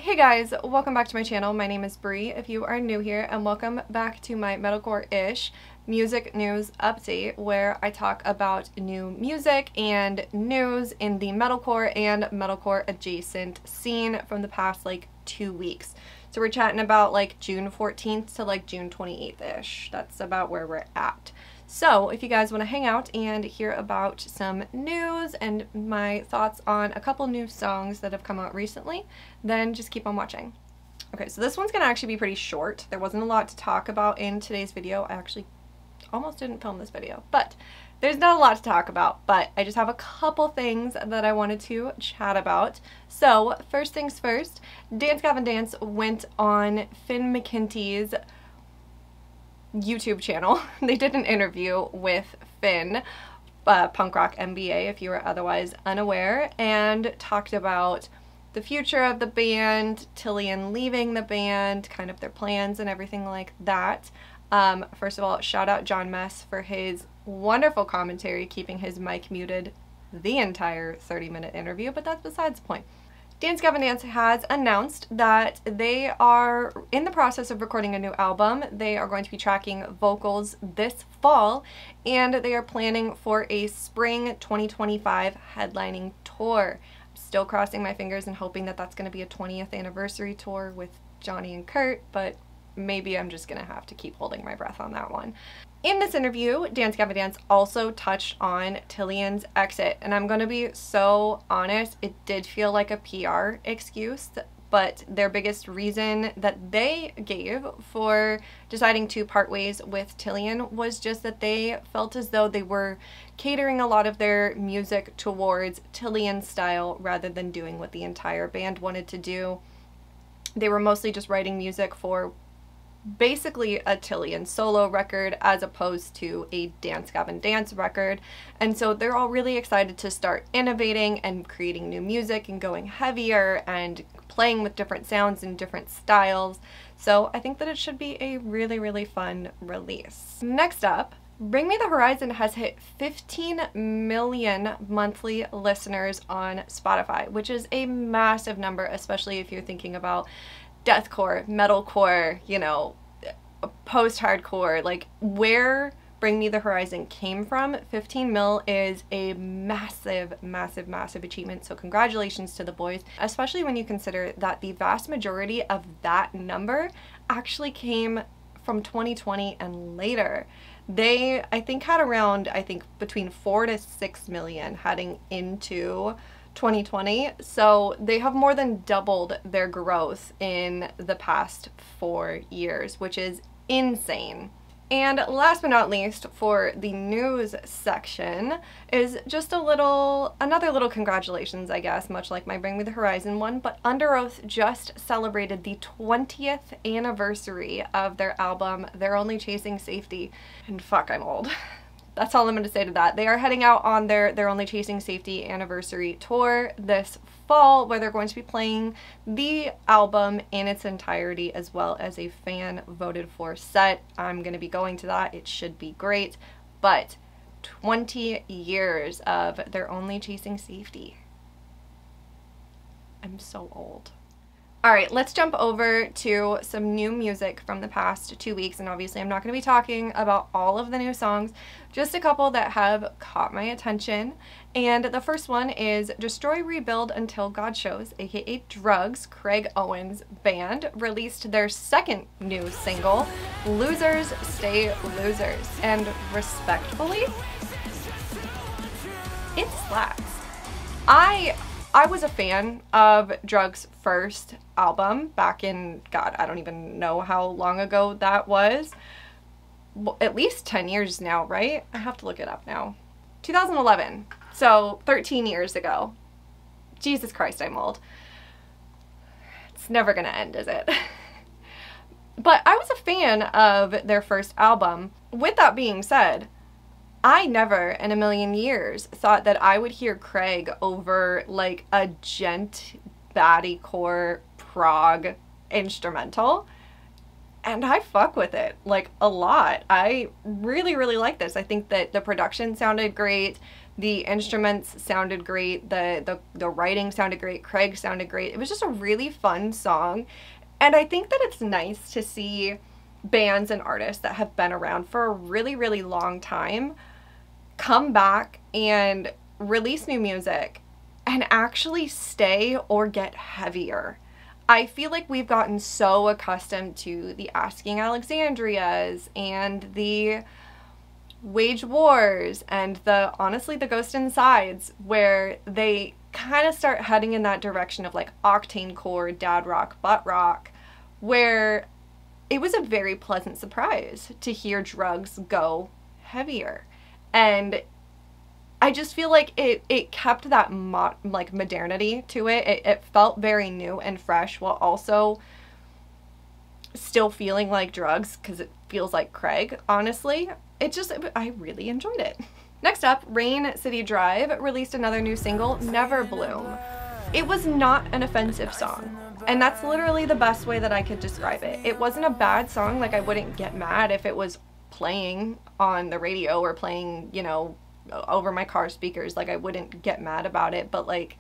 Hey guys, welcome back to my channel. My name is Bree if you are new here, and welcome back to my metalcore-ish music news update where I talk about new music and news in the metalcore and metalcore adjacent scene from the past like 2 weeks. So we're chatting about like June 14th to like June 28th-ish. That's about where we're at. So if you guys want to hang out and hear about some news and my thoughts on a couple new songs that have come out recently, then just keep on watching. Okay, so this one's gonna actually be pretty short. There wasn't a lot to talk about in today's video. I actually almost didn't film this video, but there's not a lot to talk about, but I just have a couple things that I wanted to chat about. So first things first, Dance Gavin Dance went on Finn McKenty's YouTube channel. They did an interview with Finn, Punk Rock MBA if you were otherwise unaware, and talked about the future of the band, Tillian leaving the band, kind of their plans and everything like that. First of all, shout out John Mess for his wonderful commentary, keeping his mic muted the entire 30-minute interview, but that's besides the point. Dance Gavin Dance has announced that they are in the process of recording a new album. They are going to be tracking vocals this fall, and they are planning for a spring 2025 headlining tour. I'm still crossing my fingers and hoping that that's going to be a 20th anniversary tour with Johnny and Kurt, but maybe I'm just going to have to keep holding my breath on that one. In this interview, Dance Gavin Dance also touched on Tillian's exit, and I'm going to be so honest, it did feel like a PR excuse, but their biggest reason that they gave for deciding to part ways with Tillian was just that they felt as though they were catering a lot of their music towards Tillian's style rather than doing what the entire band wanted to do. They were mostly just writing music for basically a Tillian solo record as opposed to a Dance Gavin Dance record, and so they're all really excited to start innovating and creating new music and going heavier and playing with different sounds and different styles. So I think that it should be a really fun release. Next up, Bring Me the Horizon has hit 15 million monthly listeners on Spotify, which is a massive number, especially if you're thinking about deathcore, metalcore, you know, post-hardcore, like where Bring Me the Horizon came from. 15 mil is a massive achievement, so congratulations to the boys, especially when you consider that the vast majority of that number actually came from 2020 and later. They, I think, had around, between 4 to 6 million heading into 2020, so they have more than doubled their growth in the past 4 years, which is insane. And last but not least, for the news section, is just another little congratulations, I guess, much like my Bring Me the Horizon one, but Under Oath just celebrated the 20th anniversary of their album, They're Only Chasing Safety. And fuck, I'm old. That's all I'm going to say to that. They are heading out on their They're Only Chasing Safety anniversary tour this fall, where they're going to be playing the album in its entirety as well as a fan voted for set. I'm going to be going to that. It should be great. But 20 years of They're Only Chasing Safety. I'm so old. Alright, let's jump over to some new music from the past 2 weeks, and obviously I'm not going to be talking about all of the new songs, just a couple that have caught my attention. And the first one is Destroy Rebuild Until God Shows, aka Drugs, Craig Owen's band, released their second new single, Losers Stay Losers, and respectfully, it slaps. I was a fan of Drugs' first album back in, God, I don't even know how long ago that was. Well, at least 10 years now, right? I have to look it up now. 2011, so 13 years ago. Jesus Christ, I'm old. It's never gonna end, is it? But I was a fan of their first album. With that being said, I never in a million years thought that I would hear Craig over like a gent baddie-core prog instrumental, and I fuck with it like a lot. I really like this. I think that the production sounded great. The instruments sounded great, the writing sounded great, Craig sounded great. It was just a really fun song. And I think that it's nice to see bands and artists that have been around for a really, really long time come back and release new music and actually stay or get heavier. I feel like we've gotten so accustomed to the Asking Alexandrias and the Wage Wars and honestly the Ghost Insides, where they kind of start heading in that direction of like octane core, dad rock, butt rock, where it was a very pleasant surprise to hear Drugs go heavier. And I just feel like it kept that like modernity to it. It felt very new and fresh while also still feeling like Drugs, because it feels like Craig, honestly. I really enjoyed it. Next up, Rain City Drive released another new single, Never Bloom. It was not an offensive song, and that's literally the best way that I could describe it. It wasn't a bad song. Like, I wouldn't get mad if it was playing on the radio or playing, you know, over my car speakers. Like, I wouldn't get mad about it. But like,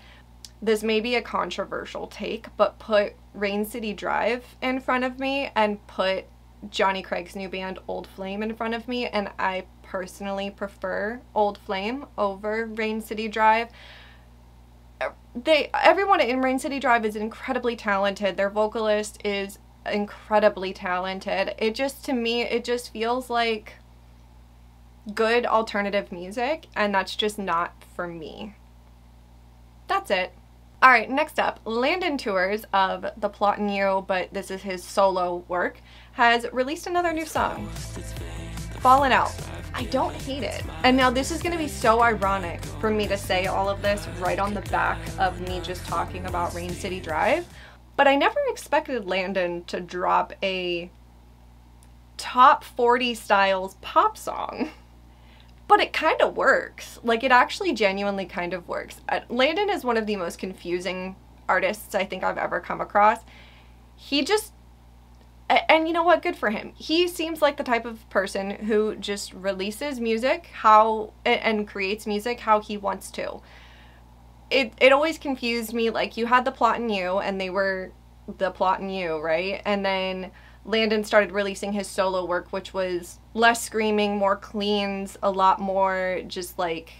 this may be a controversial take, but put Rain City Drive in front of me and put Johnny Craig's new band Old Flame in front of me, and I personally prefer Old Flame over Rain City Drive. Everyone in Rain City Drive is incredibly talented. Their vocalist is incredibly talented. To me, it just feels like good alternative music, and that's just not for me. That's it. Alright, next up, Landon Tours of The Plot in You, but this is his solo work, has released another new song, Fallen Out. I don't hate it. And now this is going to be so ironic for me to say all of this right on the back of me just talking about Rain City Drive, but I never expected Landon to drop a top 40 styles pop song. But it kind of works. Like, it actually genuinely kind of works. Landon is one of the most confusing artists I think I've ever come across. And you know what? Good for him. He seems like the type of person who just releases music and creates music how he wants to. It always confused me. Like, you had The Plot in You, and they were The Plot in You, right? And then Landon started releasing his solo work, which was less screaming, more cleans, a lot more just like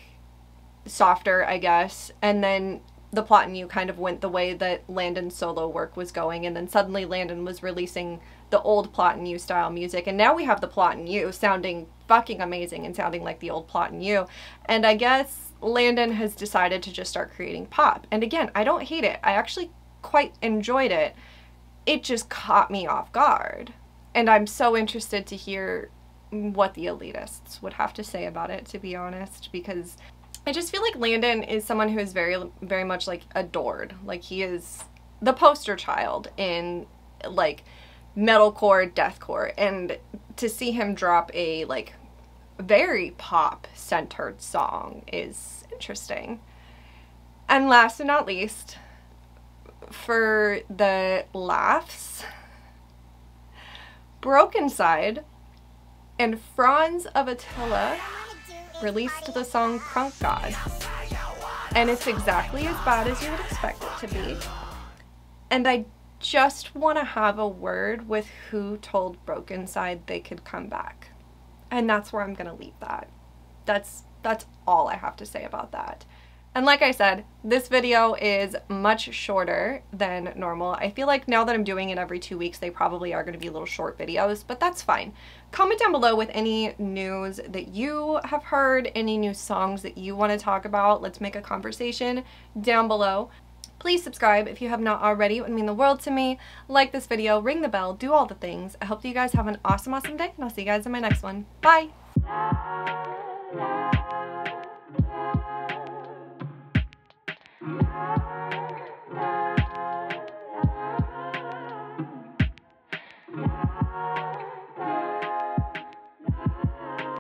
softer, I guess. And then The Plot in You kind of went the way that Landon's solo work was going, and then suddenly Landon was releasing the old Plot in You style music, and now we have The Plot in You sounding fucking amazing and sounding like the old Plot in You. And I guess Landon has decided to just start creating pop. And again, I don't hate it. I actually quite enjoyed it. It just caught me off guard. And I'm so interested to hear what the elitists would have to say about it, to be honest, because I just feel like Landon is someone who is very, very much like adored. Like, he is the poster child in like metalcore, deathcore, and to see him drop a like very pop centered song is interesting. And last but not least, for the laughs, Broken Side and Franz of Attila released the song Crunk God. And it's exactly as bad as you would expect it to be. And I just want to have a word with who told Broken Side they could come back. And that's where I'm going to leave that. That's all I have to say about that. And like I said, this video is much shorter than normal. I feel like now that I'm doing it every 2 weeks, they probably are going to be little short videos, but that's fine. Comment down below with any news that you have heard, any new songs that you want to talk about. Let's make a conversation down below. Please subscribe if you have not already. It would mean the world to me. Like this video, ring the bell, do all the things. I hope that you guys have an awesome, awesome day, and I'll see you guys in my next one. Bye!